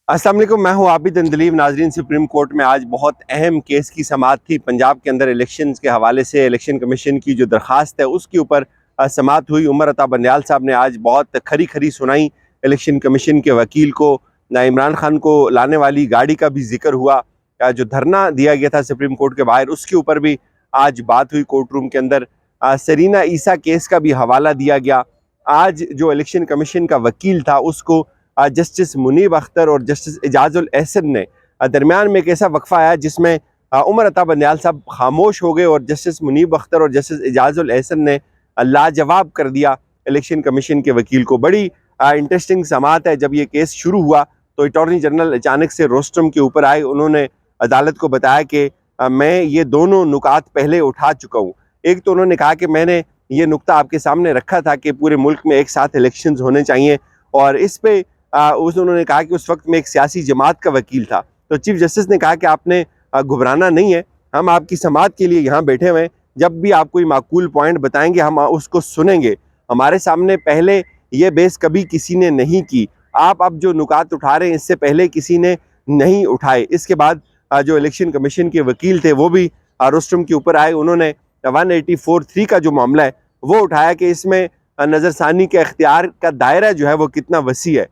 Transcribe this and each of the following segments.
अस्सलाम वालेकुम, मैं हूं आबिद अंदलीब। नाजरीन, सुप्रीम कोर्ट में आज बहुत अहम केस की समाअत थी। पंजाब के अंदर इलेक्शंस के हवाले से इलेक्शन कमीशन की जो दरख्वास्त है उसके ऊपर समाअत हुई। उमर अता बंदयाल साहब ने आज बहुत खरी खरी सुनाई इलेक्शन कमीशन के वकील को। इमरान खान को लाने वाली गाड़ी का भी जिक्र हुआ। जो धरना दिया गया था सुप्रीम कोर्ट के बाहर, उसके ऊपर भी आज बात हुई कोर्ट रूम के अंदर। सरीना ईसा केस का भी हवाला दिया गया। आज जो इलेक्शन कमीशन का वकील था उसको जस्टिस मुनीब अख्तर और जस्टिस एजाजुल एहसन ने दरमियान में एक ऐसा वक्फा आया जिसमें उमर अता बंदयाल साहब खामोश हो गए और जस्टिस मुनीब अख्तर और जस्टिस एजाजुल एहसन ने लाजवाब कर दिया इलेक्शन कमीशन के वकील को। बड़ी इंटरेस्टिंग समाअत है। जब ये केस शुरू हुआ तो अटॉर्नी जनरल अचानक से रोस्ट्रम के ऊपर आए। उन्होंने अदालत को बताया कि मैं ये दोनों नुकात पहले उठा चुका हूँ। एक तो उन्होंने कहा कि मैंने ये नुक्ता आपके सामने रखा था कि पूरे मुल्क में एक साथ इलेक्शंस होने चाहिए, और इस पे उन्होंने कहा कि उस वक्त में एक सियासी जमात का वकील था। तो चीफ जस्टिस ने कहा कि आपने घबराना नहीं है, हम आपकी समाअत के लिए यहाँ बैठे हुए हैं। जब भी आप कोई माकूल पॉइंट बताएंगे हम उसको सुनेंगे। हमारे सामने पहले ये बेस कभी किसी ने नहीं की। आप अब जो नुकात उठा रहे हैं इससे पहले किसी ने नहीं उठाए। इसके बाद जो इलेक्शन कमीशन के वकील थे वो भी रोस्ट्रम के ऊपर आए। उन्होंने 184(3) का जो मामला है वो उठाया कि इसमें नज़रसानी के इख्तियार का दायरा जो है वो कितना वसी है,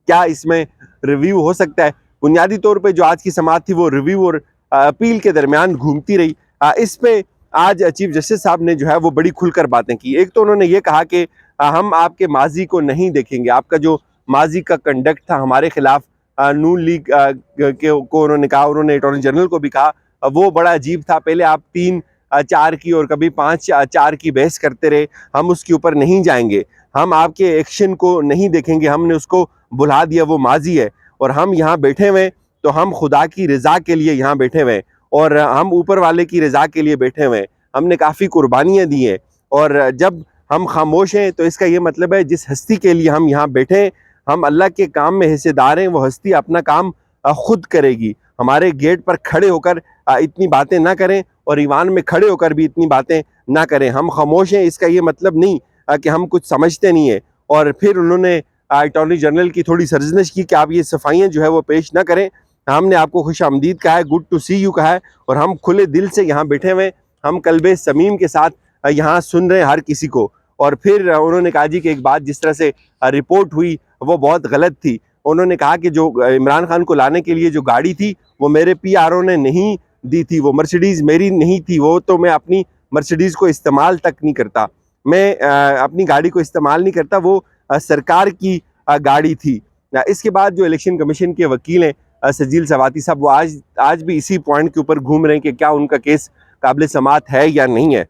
क्या इसमें रिव्यू हो सकता है। बुनियादी तौर पे जो आज की समाअत थी वो रिव्यू और अपील के दरमियान घूमती रही। इस पे आज चीफ जस्टिस साहब ने जो है वो बड़ी खुलकर बातें की। एक तो उन्होंने ये कहा कि हम आपके माजी को नहीं देखेंगे, आपका जो माजी का कंडक्ट था हमारे खिलाफ नून लीग को उन्होंने कहा, उन्होंने अटॉर्नी जनरल को भी कहा, वो बड़ा अजीब था। पहले आप 3-4 की और कभी 5-4 की बहस करते रहे, हम उसके ऊपर नहीं जाएंगे, हम आपके एक्शन को नहीं देखेंगे, हमने उसको बुला दिया, वो माजी है। और हम यहाँ बैठे हुए तो हम खुदा की रज़ा के लिए यहाँ बैठे हुए और हम ऊपर वाले की रज़ा के लिए बैठे हुए। हमने काफ़ी कुर्बानियाँ दी हैं, और जब हम खामोश हैं तो इसका ये मतलब है जिस हस्ती के लिए हम यहाँ बैठे हैं, हम अल्लाह के काम में हिस्सेदार हैं। वो हस्ती अपना काम खुद करेगी। हमारे गेट पर खड़े होकर इतनी बातें ना करें और ईवान में खड़े होकर भी इतनी बातें ना करें। हम खामोश हैं इसका ये मतलब नहीं कि हम कुछ समझते नहीं है। और फिर उन्होंने अटॉर्नी जनरल की थोड़ी सरजनश की कि आप ये सफाइयाँ जो है वो पेश ना करें। हमने आपको खुश आमदीद कहा है, गुड टू सी यू कहा है, और हम खुले दिल से यहाँ बैठे हुए, हम कल्बे समीम के साथ यहाँ सुन रहे हैं हर किसी को। और फिर उन्होंने कहा जी कि एक बात जिस तरह से रिपोर्ट हुई वो बहुत गलत थी। उन्होंने कहा कि जो इमरान खान को लाने के लिए जो गाड़ी थी वो मेरे PRO ने नहीं दी थी, वो मर्सिडीज़ मेरी नहीं थी, वो तो मैं अपनी मर्सिडीज़ को इस्तेमाल तक नहीं करता, मैं अपनी गाड़ी को इस्तेमाल नहीं करता, वो सरकार की गाड़ी थी। इसके बाद जो इलेक्शन कमीशन के वकील हैं सजील सवाती साहब, वो आज भी इसी पॉइंट के ऊपर घूम रहे हैं कि क्या उनका केस काबिल समाअत है या नहीं है।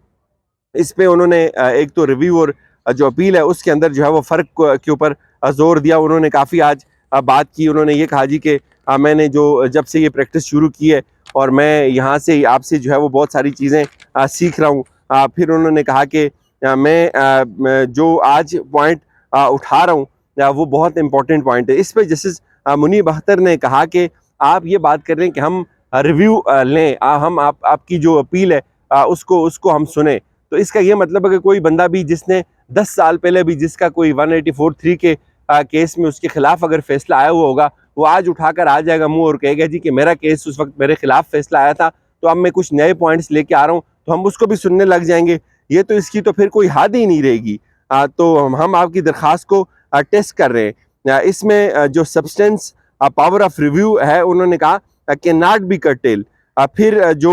इस पे उन्होंने एक तो रिव्यू और जो अपील है उसके अंदर जो है वो फ़र्क के ऊपर जोर दिया। उन्होंने काफ़ी आज बात की। उन्होंने ये कहा जी कि मैंने जो जब से ये प्रैक्टिस शुरू की है और मैं यहाँ से आपसे जो है वो बहुत सारी चीज़ें सीख रहा हूँ। फिर उन्होंने कहा कि मैं जो आज पॉइंट उठा रहा हूँ वो बहुत इंपॉर्टेंट पॉइंट है। इस पे जस्टिस मुनीब अख्तर ने कहा कि आप ये बात कर रहे हैं कि हम रिव्यू लें, हम आपकी जो अपील है उसको हम सुने। तो इसका ये मतलब है कि कोई बंदा भी जिसने 10 साल पहले भी जिसका कोई 184(3) के केस में उसके खिलाफ अगर फैसला आया हुआ होगा, वो आज उठाकर आ जाएगा मुंह और कहेगा जी कि मेरा केस उस वक्त मेरे खिलाफ फैसला आया था, तो अब मैं कुछ नए पॉइंट्स लेके आ रहा हूँ, तो हम उसको भी सुनने लग जाएंगे। ये तो इसकी तो फिर कोई हद ही नहीं रहेगी। तो हम आपकी दरख्वास्त को टेस्ट कर रहे हैं। इसमें जो सब्सटेंस पावर ऑफ रिव्यू है उन्होंने कहा कि नॉट बी कर्टेल। फिर जो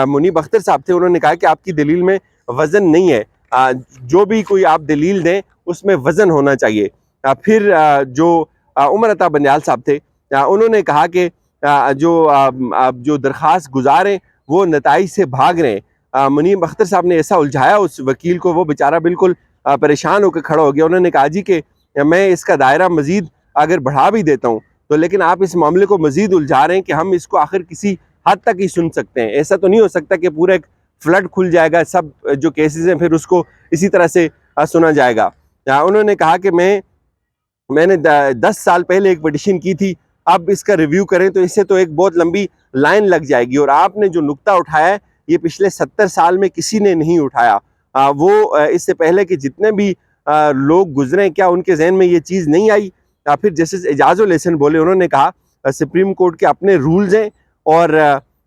मुनीब अख्तर साहब थे उन्होंने कहा कि आपकी दलील में वज़न नहीं है, जो भी कोई आप दलील दें उसमें वज़न होना चाहिए। फिर जो उमर अता बंदयाल साहब थे उन्होंने कहा कि जो दरख्वास्त गुजार हैं वो नताइज से भाग रहे हैं। मुनीब अख्तर साहब ने ऐसा उलझाया उस वकील को, वो बेचारा बिल्कुल परेशान होकर खड़ा हो गया। उन्होंने कहा जी कि मैं इसका दायरा मज़ीद अगर बढ़ा भी देता हूँ तो लेकिन आप इस मामले को मज़ीद उलझा रहे हैं कि हम इसको आखिर किसी हद तक ही सुन सकते हैं। ऐसा तो नहीं हो सकता कि पूरा एक फ्लड खुल जाएगा, सब जो केसेस हैं फिर उसको इसी तरह से सुना जाएगा। उन्होंने कहा कि मैंने 10 साल पहले एक पिटिशन की थी, अब इसका रिव्यू करें तो इससे तो एक बहुत लंबी लाइन लग जाएगी, और आपने जो नुक्ता उठाया है ये पिछले 70 साल में किसी ने नहीं उठाया। वो इससे पहले कि जितने भी लोग गुजरे, क्या उनके जहन में ये चीज़ नहीं आई फिर जस्टिस एजाजुल एहसन बोले, उन्होंने कहा सुप्रीम कोर्ट के अपने रूल्स हैं और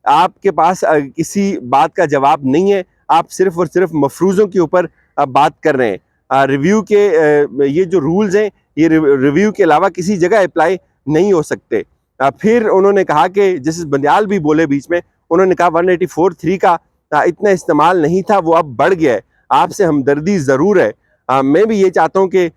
आपके पास किसी बात का जवाब नहीं है, आप सिर्फ और सिर्फ मफरूज़ों के ऊपर बात कर रहे हैं। रिव्यू के ये जो रूल्स हैं ये रिव्यू के अलावा किसी जगह अप्लाई नहीं हो सकते। फिर उन्होंने कहा कि जस्टिस बंदयाल भी बोले बीच में, उन्होंने कहा 184(3) का इतना इस्तेमाल नहीं था, वो अब बढ़ गया है, आपसे हमदर्दी ज़रूर है। मैं भी ये चाहता हूँ कि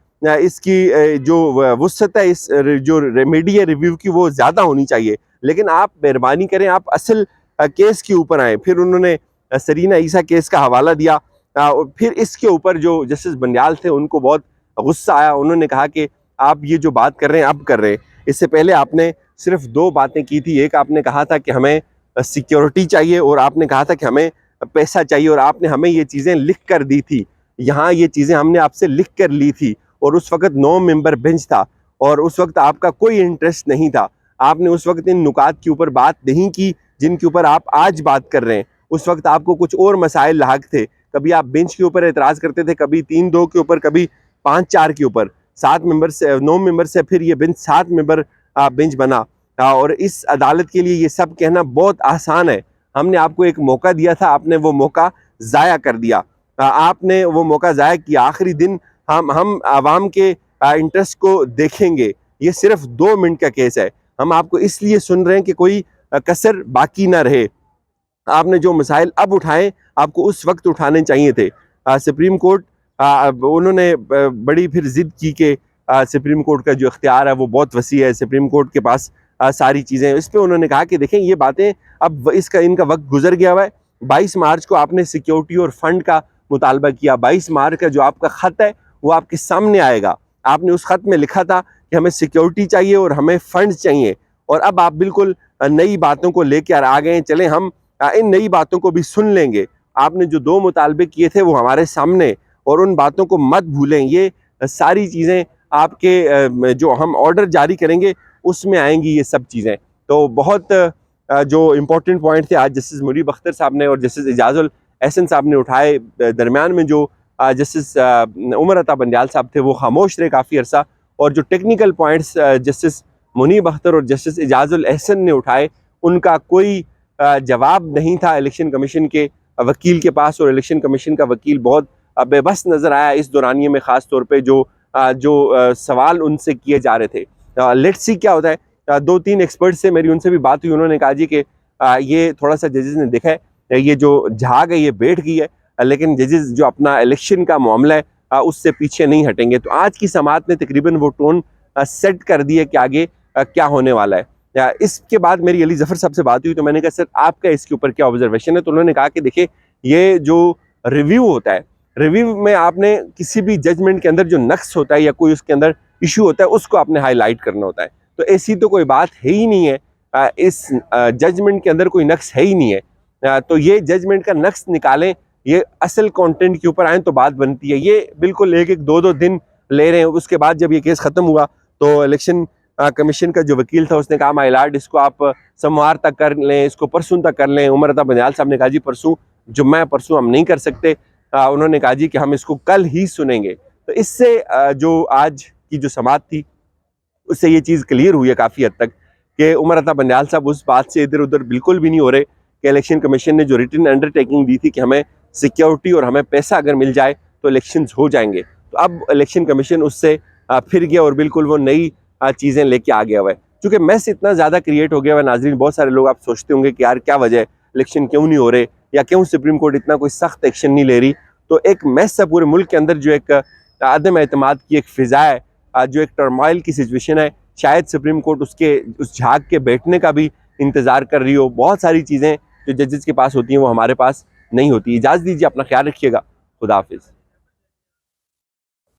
इसकी जो वुसअत है, इस जो रेमेडी है रिव्यू की, वो ज़्यादा होनी चाहिए, लेकिन आप मेहरबानी करें, आप असल केस के ऊपर आएँ। फिर उन्होंने सरीना ईसा केस का हवाला दिया। फिर इसके ऊपर जो जस्टिस बंदयाल थे उनको बहुत गुस्सा आया, उन्होंने कहा कि आप ये जो बात कर रहे हैं अब कर रहे हैं, इससे पहले आपने सिर्फ 2 बातें की थी। एक आपने कहा था कि हमें सिक्योरिटी चाहिए और आपने कहा था कि हमें पैसा चाहिए, और आपने हमें ये चीज़ें लिख कर दी थी। यहाँ ये चीज़ें हमने आपसे लिख कर ली थी और उस वक्त 9 मेंबर बेंच था और उस वक्त आपका कोई इंटरेस्ट नहीं था। आपने उस वक्त इन नुकात के ऊपर बात नहीं की जिनके ऊपर आप आज बात कर रहे हैं। उस वक्त आपको कुछ और मसाइल लाहक थे, कभी आप बेंच के ऊपर एतराज़ करते थे, कभी 3-2 के ऊपर, कभी 5-4 के ऊपर। 7 मेंबर से 9 मेंबर से फिर ये बेंच 7 मेंबर बेंच बना, और इस अदालत के लिए ये सब कहना बहुत आसान है। हमने आपको एक मौका दिया था, आपने वो मौका ज़ाया कर दिया। आपने वो मौका ज़ाया किया। आखिरी दिन हम आवाम के इंटरेस्ट को देखेंगे। ये सिर्फ 2 मिनट का केस है, हम आपको इसलिए सुन रहे हैं कि कोई कसर बाकी ना रहे। आपने जो मसाइल अब उठाए, आपको उस वक्त उठाने चाहिए थे। सुप्रीम कोर्ट उन्होंने बड़ी फिर ज़िद की कि सुप्रीम कोर्ट का जो इख्तियार है वो बहुत वसी है, सुप्रीम कोर्ट के पास सारी चीज़ें। इस पर उन्होंने कहा कि देखें, ये बातें अब इनका वक्त गुजर गया हुआ है। 22 मार्च को आपने सिक्योरिटी और फंड का मुतालबा किया। 22 मार्च का जो आपका ख़त है वो आपके सामने आएगा। आपने उस ख़त में लिखा था कि हमें सिक्योरिटी चाहिए और हमें फंड चाहिए, और अब आप बिल्कुल नई बातों को लेकर आ गए। चलें, हम इन नई बातों को भी सुन लेंगे। आपने जो 2 मुतालबे किए थे वो हमारे सामने, और उन बातों को मत भूलें। ये सारी चीज़ें आपके जो हम ऑर्डर जारी करेंगे उसमें आएंगी ये सब चीज़ें। तो बहुत जो इम्पोर्टेंट पॉइंट थे आज जस्टिस मुनीब अख्तर साहब ने और जस्टिस एजाजुल एहसन साहब ने उठाए। दरमियान में जो जस्टिस उमर अता बंदयाल साहब थे वो खामोश रहे काफ़ी अरसा, और जो technical points justice Munib Akhtar और जस्टिस एजाजुल एहसन ने उठाए उनका कोई जवाब नहीं था इलेक्शन कमीशन के वकील के पास, और इलेक्शन कमीशन का वकील बहुत बेबस नज़र आया इस दौरानिए में, ख़ास तौर पे जो सवाल उनसे किए जा रहे थे। लेट्स सी क्या होता है। 2-3 एक्सपर्ट से मेरी उनसे भी बात हुई, उन्होंने कहा जी कि ये थोड़ा सा जजेस ने देखा है, ये जो झाग है ये बैठ गई है, लेकिन जजेस जो अपना इलेक्शन का मामला है उससे पीछे नहीं हटेंगे। तो आज की समाअत ने तकरीबन वो टोन सेट कर दी है कि आगे क्या होने वाला है। इसके बाद मेरी अली जफ़र साहब से बात हुई, तो मैंने कहा सर आपका इसके ऊपर क्या ऑब्जर्वेशन है। तो उन्होंने कहा कि देखिए, ये जो रिव्यू होता है, रिव्यू में आपने किसी भी जजमेंट के अंदर जो नक्स होता है या कोई उसके अंदर इशू होता है उसको आपने हाईलाइट करना होता है। तो ऐसी तो कोई बात है ही नहीं है, इस जजमेंट के अंदर कोई नक्स है ही नहीं है। तो ये जजमेंट का नक्स निकालें, ये असल कंटेंट के ऊपर आए तो बात बनती है। ये बिल्कुल 1-1, 2-2 दिन ले रहे हैं। उसके बाद जब ये केस ख़त्म हुआ तो इलेक्शन कमीशन का जो वकील था उसने कहा माय लॉर्ड, इसको आप सोमवार तक कर लें, इसको परसों तक कर लें। उमर अता बंदयाल साहब ने कहा जी परसों जुम्मा, परसों हम नहीं कर सकते। उन्होंने कहा जी कि हम इसको कल ही सुनेंगे। तो इससे जो आज की जो समाअत थी उससे ये चीज़ क्लियर हुई है काफ़ी हद तक कि उमर अता बंदयाल साहब उस बात से इधर उधर बिल्कुल भी नहीं हो रहे कि इलेक्शन कमीशन ने जो रिटन अंडरटेकिंग दी थी कि हमें सिक्योरिटी और हमें पैसा अगर मिल जाए तो इलेक्शंस हो जाएंगे, तो अब इलेक्शन कमीशन उससे फिर गया और बिल्कुल वो नई चीज़ें लेके आ गया हुआ है। चूँकि मैस इतना ज़्यादा क्रिएट हो गया हुआ है नाज़रीन, बहुत सारे लोग आप सोचते होंगे कि यार क्या वजह है, इलेक्शन क्यों नहीं हो रहे, या क्यों सुप्रीम कोर्ट इतना कोई सख्त एक्शन नहीं ले रही। तो एक मैस है पूरे मुल्क के अंदर, जो एक अदम एतमाद की एक फ़िज़ा है, जो एक टर्मोइल की सिचुएशन है। शायद सुप्रीम कोर्ट उस झाग के बैठने का भी इंतज़ार कर रही हो। बहुत सारी चीज़ें जो जजेस के पास होती हैं वो हमारे पास नहीं होती। इजाज़त दीजिए, अपना ख्याल रखिएगा। खुदा हाफिज़।